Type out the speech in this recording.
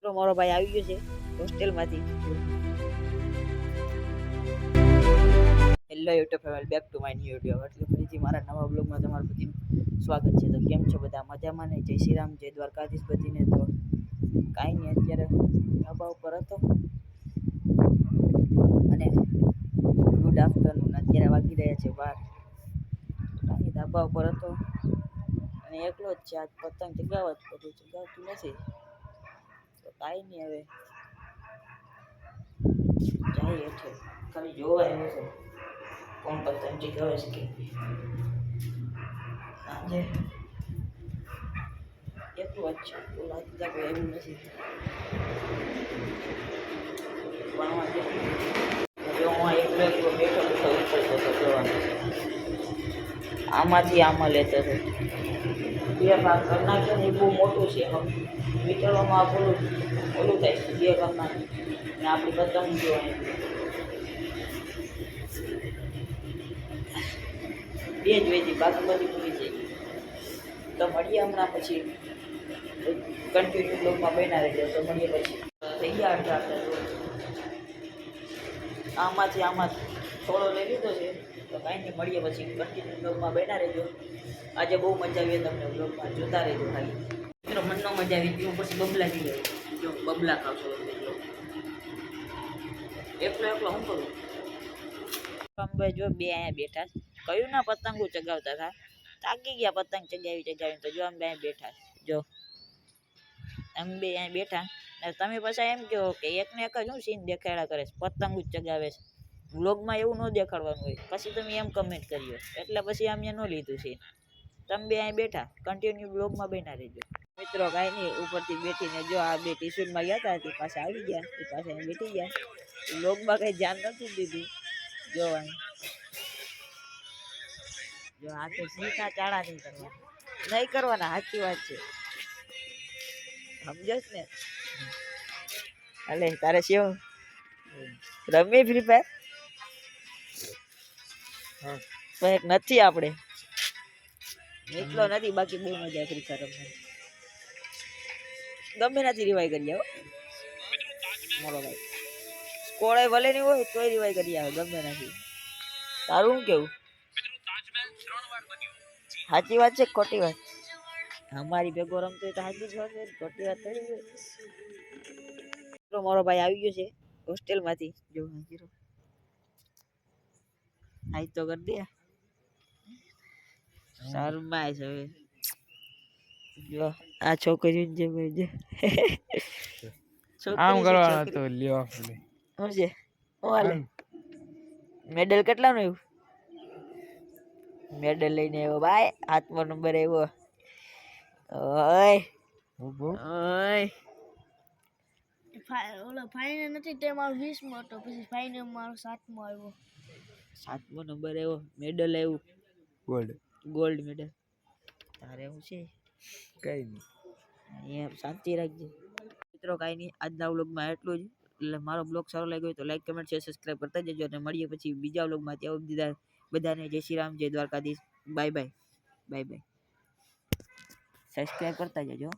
તો મારો ભાઈ આવી ગયો છે હોસ્ટેલમાંથી. Hello YouTube family, back to my new video. એટલે ફરીથી મારા નવા બ્લોગમાં તમારું બધું સ્વાગત છે. તો કેમ છો બધા? મજામાં ને? જય શ્રી રામ, જય દ્વારકાધીશ બધીને. તો કાંઈ નહીં, અત્યારે ધાબા ઉપર હતો અને ગુડ આફ્ટરનૂન. અત્યારે વાગી રહ્યા છે 12. કાંઈ ધાબા ઉપર હતો અને એકલો જ છે. આજ પતંગ ચગાવવા જ બધું ચગાવતું નથી. તો કાંઈ નહીં, હવે જાય હેઠે ખાલી જોવા આવ્યો છે કોણ પતંગ ચગાવે છે કે. સાંજે એકલું જ છે, કોઈ આજતા કોઈ આવ્યું નથી. ભણવા જો હું એકલો એકલો બેઠો બેઠો ઉછળતો હતો જોવાનું. આમાંથી આમાં લેતો હતો. બે ભાગ કરી નાખ્યો ને એ બહુ મોટું છે. વિચારવામાં ઓલું થાય છે. બે કરી નાખે ને આપણી પતંગ જોવાની બે જ વેચી, બાકી બધી પૂરી થઈ ગઈ. તો મળીએ હમણાં પછી, કન્ટિન્યુ બ્લોગમાં બન્યા રહેજો. તો મળીએ પછી. થઈ ગયા અડધા આમાંથી આમાં થોડો લઈ લીધો છે. તો કાંઈ નહીં, મળીએ પછી કન્ટિન્યુ બ્લોગમાં બન્યા રહેજો. આજે બહુ મજા આવી તમને બ્લોગમાં, જોતા રહેજો. ખાલી મિત્રો મનનો મજા આવી ગયું પછી બબલા જઈ ગયો. જો બબલા ખાવશો એકલો એકલો હું કરું. ભાઈ જો બે અહીંયા બેઠા, કયું ના પતંગો ચગાવતા હતા, થાકી ગયા પતંગ ચગાવી. તો જો અમે અહીંયા બેઠા, જો અમે બે અહીંયા બેઠા ને તમે પાછા એમ કહો કે એકને એક જ હું સીન દેખાડ્યા કરે છે, પતંગો જ ચગાવે છે. વ્લોગમાં એવું ન દેખાડવાનું હોય, પછી તમે એમ કમેન્ટ કર્યો એટલે પછી અમે ન લીધું સીન. તમે બે અહીંયા બેઠા, કન્ટિન્યુ બ્લોગમાં બન્યા રહેજો. મિત્રો કાંઈ નહીં, ઉપરથી બેઠીને જો આ બે ટીસ્યુમાં ગયા હતા તે પાછા આવી ગયા, એ પાછા અહીં બેઠી ગયા. બ્લોગમાં કંઈ ધ્યાન નથી દીધું. જો અહીં જો આ તો સીધા ચાળા નહીં કરવાના, સાચી વાત છે, સમજસ ને. અલે તારે શું રમી ફ્રી ફાયર? એક નથી આપણે એટલો નથી, બાકી બહુ મજા ફ્રી ફાયર રમવાની. ગમે નથી રિવાઈ કરી આવો મારો ભાઈ. સ્કોડ ભલે નહીં હોય તોય રિવાઈ કરી આવે, ગમે નથી. તારું શું કેવું? સાચી વાત છે ખોટી વાત? અમારી ભેગો રમતો હોય તો સાચી જ વાત છે, ખોટી વાત થોડી હોય. મારો ભાઈ આવી ગયો છે હોસ્ટેલમાંથી. જો હાઈ તો કરી દે, સારું માં છે. હવે જો આ છોકરી જે આમ કરવાનો તો લ્યો આપણે શું છે. ઓલે મેડલ કેટલાનું આવ્યું? મેડલ લઈને આવ્યો ભાઈ, 8મો નંબર આવ્યો. ઓય ઓલો ફાઇનલ નથી તે મારો 20મો હતો, પછી ફાઇનલ મારો 7મો આવ્યો. 7મો નંબર આવ્યો, મેડલ આવ્યું ગોલ્ડ મેડલ. તારે એવું છે? કઈ નહીં, અહીંયા શાંતિ રાખજે. મિત્રો કાંઈ નહીં, આજના વ્લોગમાં એટલું જ. એટલે મારો બ્લોગ સારો લાગ્યો હોય તો લાઈક, કમેન્ટ, શેર, સબસ્ક્રાઈબ કરતા જજો. અને મળીએ પછી બીજા વ્લોગમાં. ત્યાં બધાને જય શ્રી રામ, જય દ્વારકાધીશ. Bye bye. સબસ્ક્રાઈબ કરતા જજો.